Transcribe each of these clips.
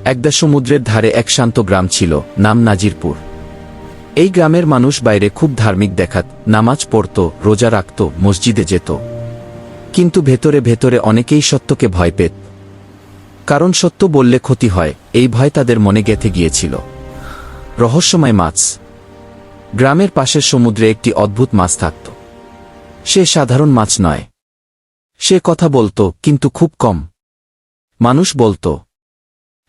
একদা সমুদ্রের ধারে এক শান্ত গ্রাম ছিল, নাম নাজিরপুর। এই গ্রামের মানুষ বাইরে খুব ধার্মিক দেখাত, নামাজ পড়ত, রোজা রাখত, মসজিদে যেত। কিন্তু ভেতরে ভেতরে অনেকেই সত্যকে ভয় পেত। কারণ সত্য বললে ক্ষতি হয়, এই ভয় তাদের মনে গেঁথে গিয়েছিল। রহস্যময় মাছ। গ্রামের পাশের সমুদ্রে একটি অদ্ভুত মাছ থাকত। সে সাধারণ মাছ নয়। সে কথা বলত, কিন্তু খুব কম। মানুষ বলত,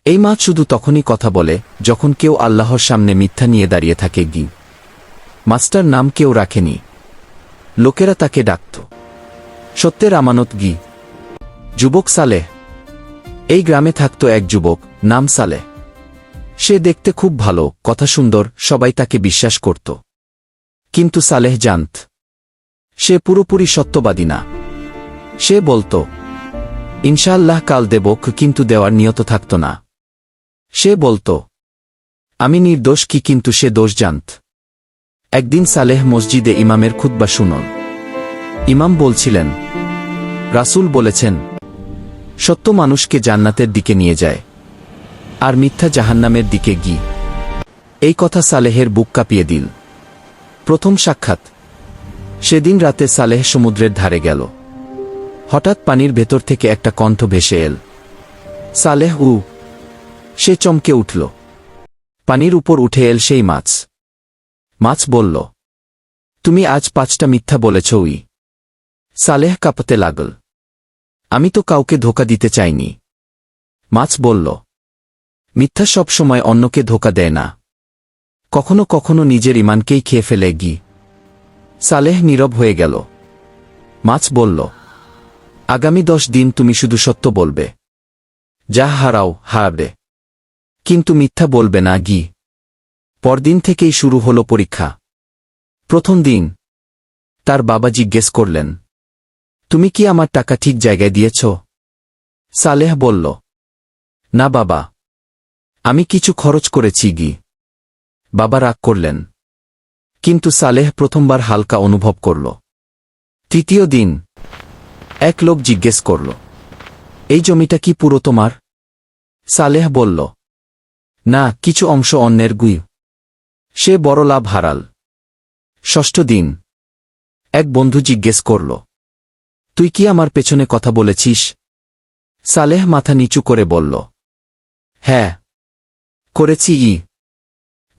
এই মাছ শুধু তখনই কথা বলে যখন কেউ আল্লাহর সামনে মিথ্যা নিয়ে দাঁড়িয়ে থাকে। মাছটার নাম কেউ রাখেনি, লোকেরা তাকে ডাকত সত্যের আমানত। যুবক সালেহ। এই গ্রামে থাকত এক যুবক, নাম সালেহ। সে দেখতে খুব ভালো, কথা সুন্দর, সবাই তাকে বিশ্বাস করত। কিন্তু সালেহ জানত, সে পুরোপুরি সত্যবাদী না। সে বলত, ইনশাআল্লাহ কাল দেব, কিন্তু দেওয়ার নিয়ত থাকত না। সে বলত, আমি নির্দোষ, কিন্তু সে দোষ জানত। একদিন সালেহ মসজিদে ইমামের খুতবা শুনল। ইমাম বলছিলেন, রাসূল বলেছেন, সত্য মানুষকে জান্নাতের দিকে নিয়ে যায়, আর মিথ্যা জাহান্নামের দিকে। এই কথা সালেহের বুক কাঁপিয়ে দিল। প্রথম সাক্ষাৎ। সেদিন রাতে সালেহ সমুদ্রের ধারে গেল। হঠাৎ পানির ভেতর থেকে একটা কণ্ঠ ভেসে এল, সালেহ। সে চমকে উঠল। পানির উপর উঠে এল সেই মাছ। মাছ বলল, তুমি আজ 5টা মিথ্যা বলেছ। সালেহ কাঁপতে লাগল। আমি তো কাউকে ধোঁকা দিতে চাইনি। মাছ বলল, মিথ্যা সব সময় অন্যকে ধোঁকা দেয় না, কখনো কখনো নিজের ঈমানকেই খেয়ে ফেলে। সালেহ নীরব হয়ে গেল। মাছ বলল, আগামী 10 দিন তুমি শুধু সত্য বলবে। যা হারাও হারাবে, কিন্তু মিথ্যা বলবে না। পরদিন থেকেই শুরু হলো পরীক্ষা। প্রথম দিন তার বাবা জিজ্ঞেস করলেন, তুমি কি আমার টাকা ঠিক জায়গায় দিয়েছ? সালেহ বলল, না বাবা, আমি কিছু খরচ করেছি। বাবা রাগ করলেন। কিন্তু সালেহ প্রথমবার হালকা অনুভব করল। তৃতীয় দিন এক লোক জিজ্ঞেস করল, এই জমিটা কি পুরো তোমার? সালেহ বলল, না, কিছু অংশ অন্যের। সে বড় লাভ হারাল। ষষ্ঠ দিন এক বন্ধু জিজ্ঞেস করল, তুই কি আমার পেছনে কথা বলেছিস? সালেহ মাথা নিচু করে বলল, হ্যাঁ, করেছি।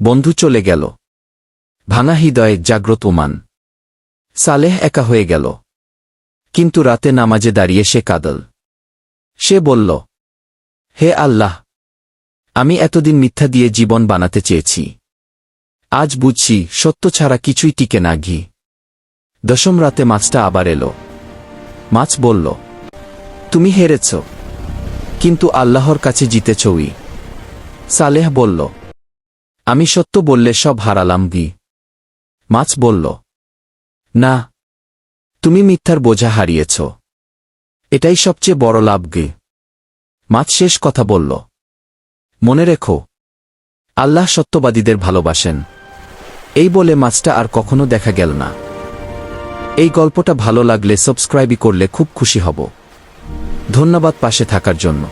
বন্ধু চলে গেল। ভাঙা হৃদয়ে জাগ্রত ওমান। সালেহ একা হয়ে গেল। কিন্তু রাতে নামাজে দাঁড়িয়ে সে কাঁদল। সে বলল, হে আল্লাহ, আমি এতদিন মিথ্যা দিয়ে জীবন বানাতে চেয়েছি। আজ বুঝছি সত্য ছাড়া কিছুই টিকে না। 10ম রাতে মাছটা আবার এলো। মাছ বলল, তুমি হেরেছ, কিন্তু আল্লাহর কাছে জিতেছ। সালেহ বলল, আমি সত্য বললে সব হারালাম। মাছ বলল, না, তুমি মিথ্যার বোঝা হারিয়েছ, এটাই সবচেয়ে বড় লাভ। মাছ শেষ কথা বলল, মনে রেখো, আল্লাহ সত্যবাদীদের ভালোবাসেন। এই বলে মাছটা আর কখনো দেখা গেল না। এই গল্পটা ভালো লাগলে সাবস্ক্রাইব করলে খুব খুশি হব। ধন্যবাদ পাশে থাকার জন্য।